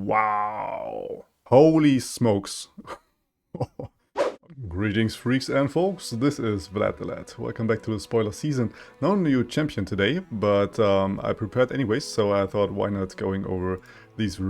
Wow. Holy smokes. Greetings freaks and folks, this is Vlad the Lad. Welcome back to the spoiler season. No new champion today, but I prepared anyways, so I thought why not going over these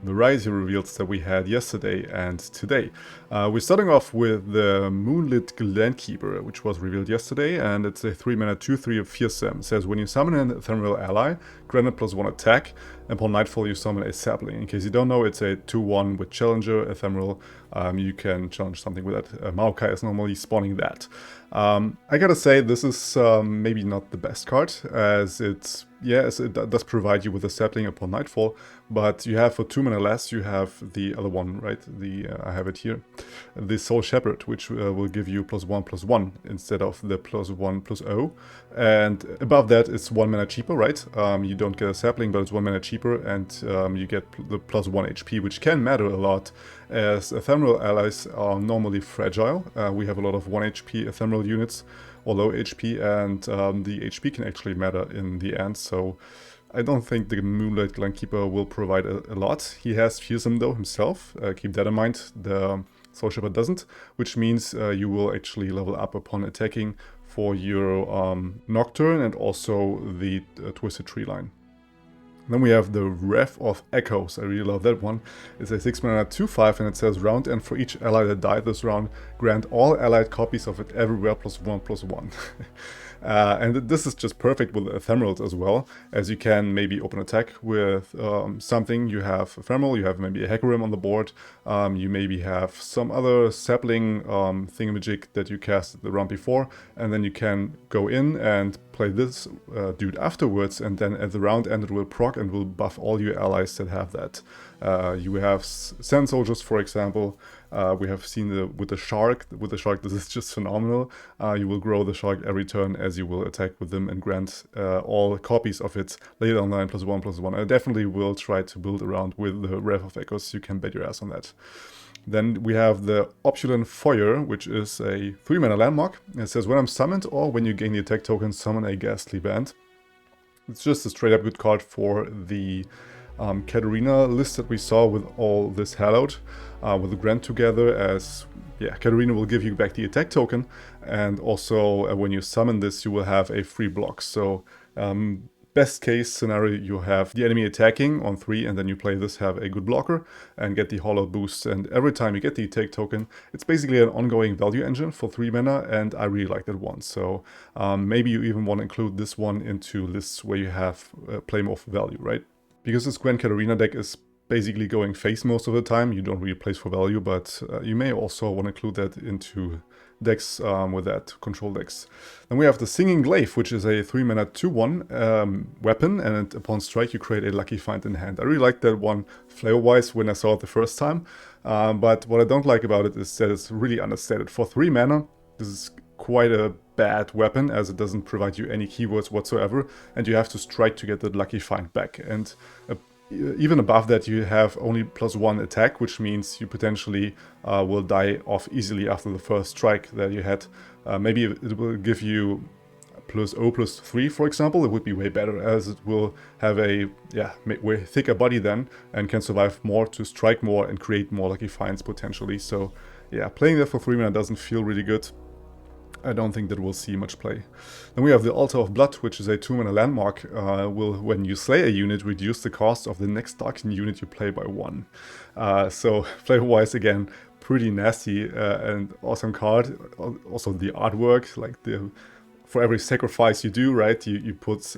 variety reveals that we had yesterday and today. We're starting off with the Moonlit Glenkeeper, which was revealed yesterday, and it's a 3-mana 2/3 of Fearsome. It says when you summon an ephemeral ally, grant it +1 attack, and upon nightfall you summon a sapling. In case you don't know, it's a 2/1 with Challenger, ephemeral. You can challenge something with that. Maokai is normally spawning that. I gotta say, this is maybe not the best card, as it does provide you with a sapling upon nightfall, but you have for 2 mana less, you have the other one, right? I have it here, the Soul Shepherd, which will give you +1/+1 instead of the +1/+0. And above that, it's 1 mana cheaper, right? You don't get a sapling, but it's 1 mana cheaper, and you get the +1 HP, which can matter a lot, as ephemeral allies are normally fragile. We have a lot of 1 HP ephemeral units or low HP, and the HP can actually matter in the end, so I don't think the Moonlight Glenkeeper will provide a lot. He has Fearsome though himself, keep that in mind. The Soul Shepherd doesn't, which means you will actually level up upon attacking for your Nocturne and also the Twisted Tree line. Then we have the Wrath of Echoes. I really love that one. It's a 6 mana 2/5, and it says round, and for each ally that died this round, grant all allied copies of it everywhere +1/+1. And this is just perfect with ephemerals as well, as you can maybe open attack with something. You have ephemeral, you have maybe a Hecarim on the board, you maybe have some other sapling thingamajig that you cast the round before, and then you can go in and play this dude afterwards, and then at the round end it will proc and will buff all your allies that have that. You have Sand Soldiers, for example. We have seen with the shark. With the shark, this is just phenomenal. You will grow the shark every turn as you will attack with them and grant all copies of it later on line +1/+1. I definitely will try to build around with the Wrath of Echoes. You can bet your ass on that. Then we have the opulent foyer, which is a 3 mana landmark. It says when I'm summoned or when you gain the attack token, summon a ghastly band. It's just a straight up good card for the Katarina list that we saw with all this Hallowed, with the Grant together, as Katarina will give you back the attack token, and also when you summon this you will have a free block. So best case scenario, you have the enemy attacking on 3, and then you play this, have a good blocker, and get the hollow boost. And every time you get the attack token, it's basically an ongoing value engine for 3 mana, and I really like that one. So maybe you even want to include this one into lists where you have play more for value, right? Because this Grand Katarina deck is basically going face most of the time, you don't really play for value, but you may also want to include that into decks with that control decks. Then we have the Singing Glaive, which is a 3 mana 2/1 weapon, and upon strike you create a lucky find in hand. I really like that one flavor-wise when I saw it the first time, but what I don't like about it is that it's really understated. For 3 mana, this is quite a bad weapon, as it doesn't provide you any keywords whatsoever, and you have to strike to get the lucky find back. And even above that, you have only +1 attack, which means you potentially will die off easily after the first strike that you had. Maybe it will give you +0/+3, for example. It would be way better, as it will have a way thicker body then, and can survive more to strike more and create more lucky finds potentially. So yeah, playing that for 3 mana doesn't feel really good. I don't think that we'll see much play. Then we have the Altar of Blood, which is a 2 mana landmark. Will, when you slay a unit, reduce the cost of the next Darkin unit you play by 1. So flavor-wise, again, pretty nasty and awesome card. Also the artwork, like for every sacrifice you do, right, you put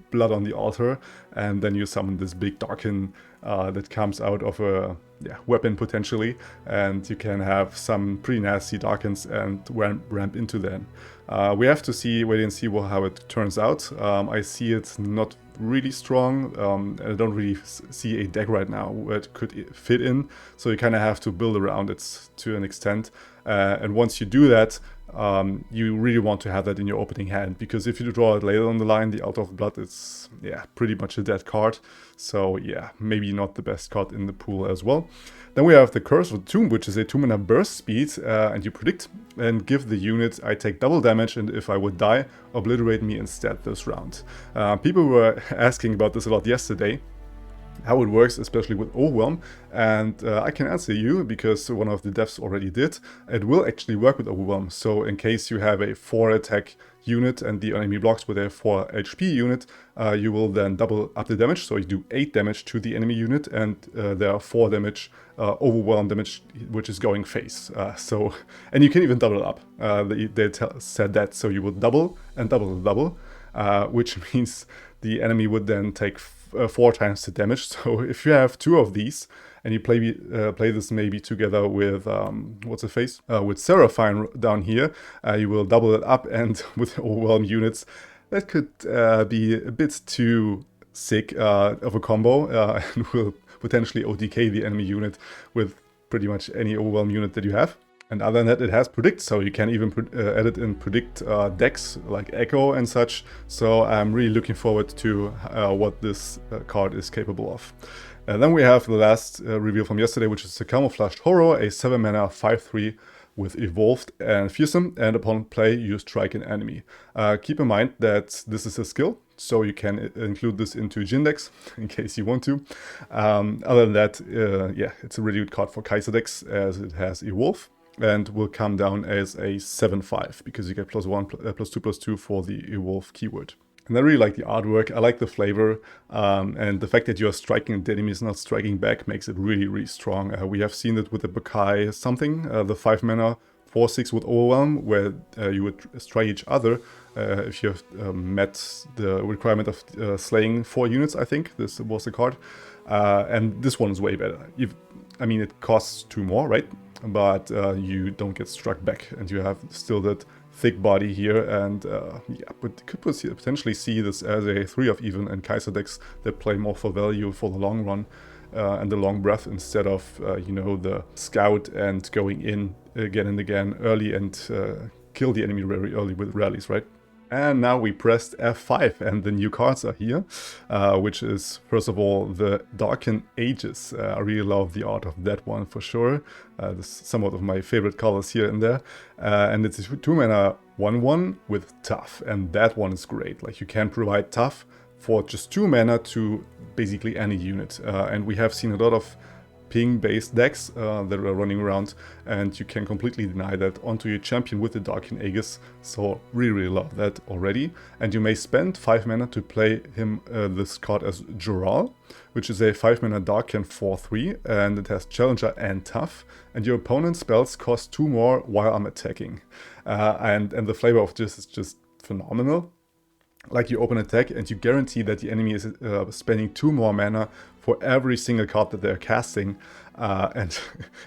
blood on the altar, and then you summon this big Darkin that comes out of a weapon potentially, and you can have some pretty nasty Darkins and ramp into them. We have to wait and see how it turns out. I see it not really strong. I don't really see a deck right now where it could fit in, so you kind of have to build around it to an extent. And once you do that, you really want to have that in your opening hand, because if you draw it later on the line, the Altar of Blood, it's pretty much a dead card. So maybe not the best card in the pool as well. Then we have the Curse of the Tomb, which is a 2 mana burst speed, and you predict and give the unit I take double damage, and if I would die, obliterate me instead this round. People were asking about this a lot yesterday. how it works, especially with Overwhelm. And I can answer you, because one of the devs already did. It will actually work with Overwhelm. So in case you have a 4 attack unit and the enemy blocks with a 4 HP unit, you will then double up the damage. So you do 8 damage to the enemy unit, and there are 4 damage Overwhelm damage, which is going face. And you can even double up. They said that, so you will double and double and double, which means the enemy would then take 4 times the damage. So if you have 2 of these and you play this maybe together with what's the face with Seraphine down here, you will double it up, and with Overwhelm units, that could be a bit too sick of a combo, and will potentially OTK the enemy unit with pretty much any Overwhelm unit that you have. And other than that, it has predict, so you can even edit in predict decks like Echo and such. So I'm really looking forward to what this card is capable of. And then we have the last reveal from yesterday, which is the Camouflage Horror, a 7 mana 5/3 with Evolved and Fearsome, and upon play you strike an enemy. Keep in mind that this is a skill, so you can include this into Jin decks in case you want to. Other than that, yeah, it's a really good card for Kaiser decks, as it has Evolve and will come down as a 7/5 because you get +1, +2/+2 for the Evolve keyword. And I really like the artwork, I like the flavor, and the fact that you are striking and the enemy is not striking back makes it really, really strong. We have seen it with the Bakai something, the 5 mana 4/6 with Overwhelm, where you would strike each other if you have met the requirement of slaying 4 units, I think this was the card. And this one is way better. I mean, it costs 2 more, right? But you don't get struck back, and you have still that thick body here, and yeah, but you could potentially see this as a 3 of even and Kaiser decks that play more for value for the long run and the long breath, instead of you know, the scout and going in again and again early and kill the enemy very early with rallies, right? And now we pressed F5 and the new cards are here, which is first of all the Darkin Aegis. I really love the art of that one for sure. This is somewhat of my favorite colors here and there. And it's a 2 mana 1/1 with tough, and that one is great. Like, you can provide tough for just 2 mana to basically any unit. And we have seen a lot of ping-based decks that are running around, and you can completely deny that onto your champion with the Darkin Aegis. So really, really love that already. And you may spend 5 mana to play him this card as Joral, which is a 5 mana Darkin 4/3, and it has Challenger and Tough. And your opponent's spells cost 2 more while I'm attacking. And the flavor of this is just phenomenal. Like, you open attack and you guarantee that the enemy is spending 2 more mana for every single card that they're casting, and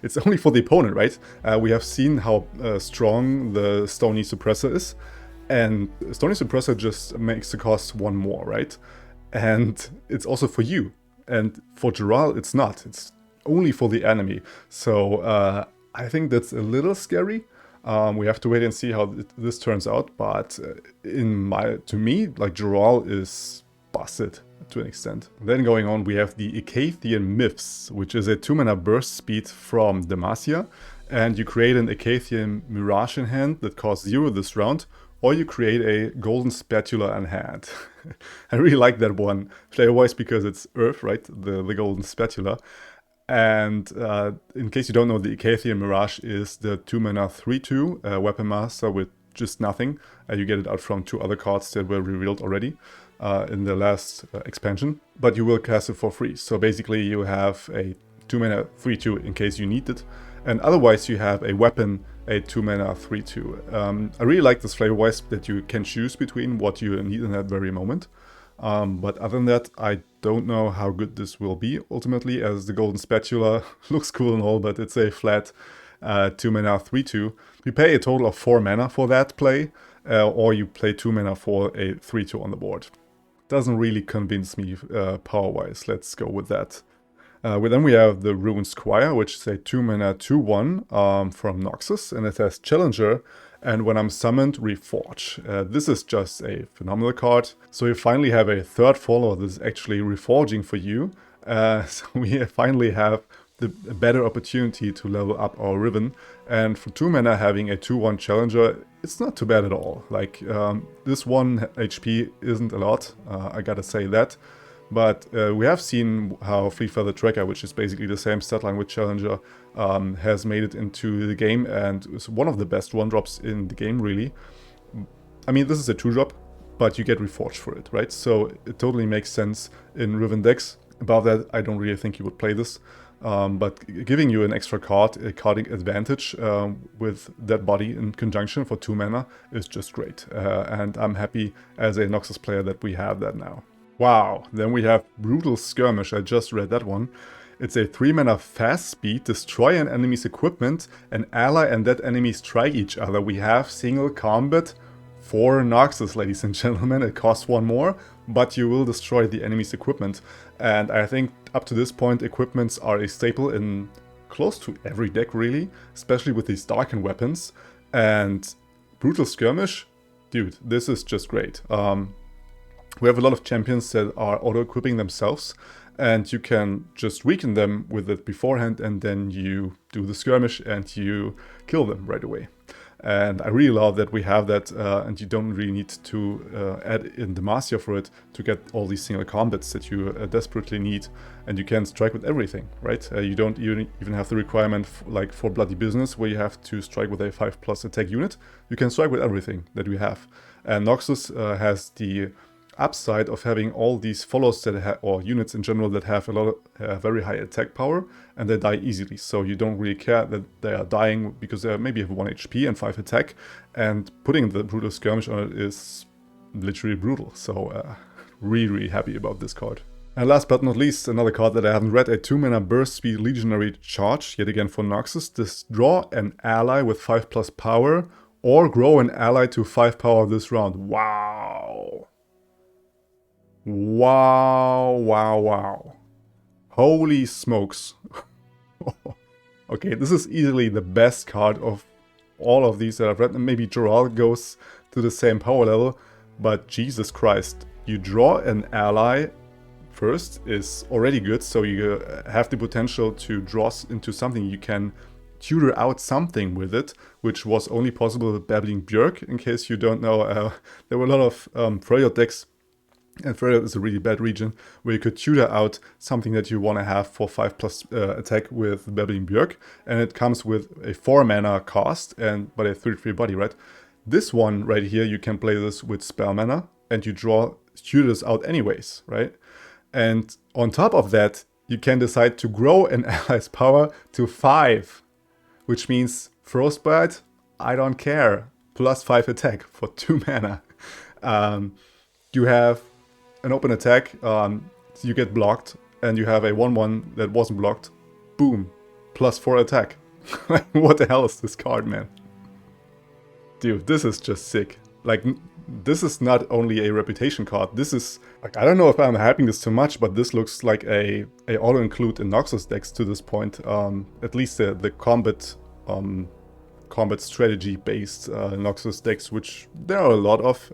it's only for the opponent, right? We have seen how strong the Stony Suppressor is, and Stony Suppressor just makes the cost 1 more, right? And it's also for you, and for Joral it's not, it's only for the enemy. So I think that's a little scary. We have to wait and see how this turns out, but to me, like, Joral is busted to an extent. Then going on, we have the Acadian Myths, which is a 2 mana burst speed from Demacia, and you create an Acadian Mirage in hand that costs 0 this round, or you create a Golden Spatula in hand. I really like that one, flavor-wise, because it's Earth, right? The Golden Spatula. And in case you don't know, the Acadian Mirage is the 2 mana 3/2 Weapon Master with just nothing. You get it out from 2 other cards that were revealed already in the last expansion, but you will cast it for free. So basically you have a 2 mana 3/2 in case you need it, and otherwise you have a weapon, a 2 mana 3/2. I really like this flavor-wise that you can choose between what you need in that very moment. But other than that, I don't know how good this will be ultimately, as the Golden Spatula looks cool and all, but it's a flat 2 mana 3/2. You pay a total of 4 mana for that play, or you play 2 mana for a 3/2 on the board. Doesn't really convince me power-wise, let's go with that. Then we have the Rune Squire, which is a 2 mana 2/1 from Noxus, and it has Challenger, and when I'm summoned, Reforge. This is just a phenomenal card. So you finally have a third follower that is actually reforging for you. So we finally have a better opportunity to level up our Riven. And for 2 mana, having a 2/1 Challenger, it's not too bad at all. Like, this 1 HP isn't a lot, I gotta say that. But we have seen how Free Feather Tracker, which is basically the same stat line with Challenger, has made it into the game and is one of the best 1-drops in the game, really. I mean, this is a 2-drop, but you get Reforged for it, right? So it totally makes sense in Riven decks. Above that, I don't really think you would play this. But giving you an extra card, a carding advantage with that body in conjunction for 2 mana is just great. And I'm happy as a Noxus player that we have that now. Wow, then we have Brutal Skirmish. I just read that one. It's a 3 mana fast speed, destroy an enemy's equipment, an ally and that enemy strike each other. We have single combat for Noxus, ladies and gentlemen. It costs 1 more, but you will destroy the enemy's equipment. And I think up to this point, equipments are a staple in close to every deck, really, especially with these Darkin weapons. And Brutal Skirmish, dude, this is just great. We have a lot of champions that are auto-equipping themselves, and you can just weaken them with it beforehand, and then you do the skirmish and you kill them right away. And I really love that we have that, and you don't really need to add in Demacia for it to get all these single combats that you desperately need. And you can strike with everything, right? You don't even have the requirement like for Bloody Business, where you have to strike with a 5+ attack unit. You can strike with everything that we have. And Noxus has the upside of having all these follows that or units in general that have a lot of very high attack power, and they die easily. So you don't really care that they are dying because they maybe have 1 HP and 5 attack, and putting the Brutal Skirmish on it is literally brutal. So really happy about this card. And last but not least, another card that I haven't read, a 2 mana burst speed Legionary Charge, yet again for Noxus. Draw an ally with 5+ power, or grow an ally to 5 power this round. Wow. Wow. Holy smokes. Okay, this is easily the best card of all of these that I've read. And maybe Joral goes to the same power level, but Jesus Christ. You draw an ally first is already good, so you have the potential to draw into something. You can tutor out something with it, which was only possible with Babbling Björk. In case you don't know, there were a lot of Riot decks, and Riot is a really bad region, where you could tutor out something that you want to have for 5+ attack with Babbling Björk, and it comes with a 4 mana cost, but a 3/3 body, right? This one right here, you can play this with spell mana, and you draw tutors out anyways, right? And on top of that, you can decide to grow an ally's power to 5, which means Frostbite, I don't care, +5 attack for 2 mana. You have an open attack, you get blocked, and you have a 1/1 that wasn't blocked. Boom, +4 attack. What the hell is this card, man? Dude, this is just sick. Like, this is not only a reputation card. This is, like, I don't know if I'm hyping this too much, but this looks like a auto-include in Noxus decks to this point. At least the combat strategy-based Noxus decks, which there are a lot of,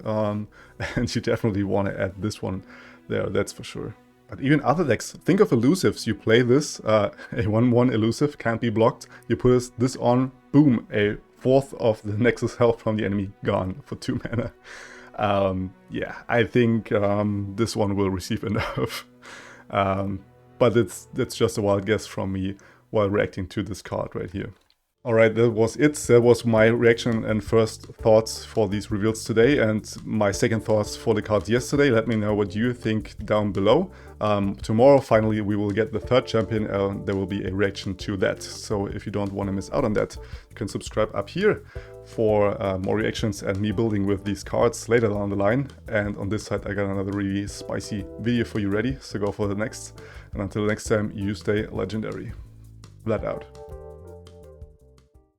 and you definitely want to add this one there, that's for sure. But even other decks, think of elusives. You play this, a 1/1 elusive can't be blocked. You put this on, boom, a 4th of the Nexus health from the enemy gone for 2 mana. Yeah, I think this one will receive a nerf. But that's just a wild guess from me while reacting to this card right here. Alright, that was it. That was my reaction and first thoughts for these reveals today, and my second thoughts for the cards yesterday. Let me know what you think down below. Tomorrow, finally, we will get the 3rd champion, and there will be a reaction to that. So if you don't want to miss out on that, you can subscribe up here for more reactions and me building with these cards later down the line. And on this side, I got another really spicy video for you ready, so go for the next. And until next time, you stay legendary. Vlad out.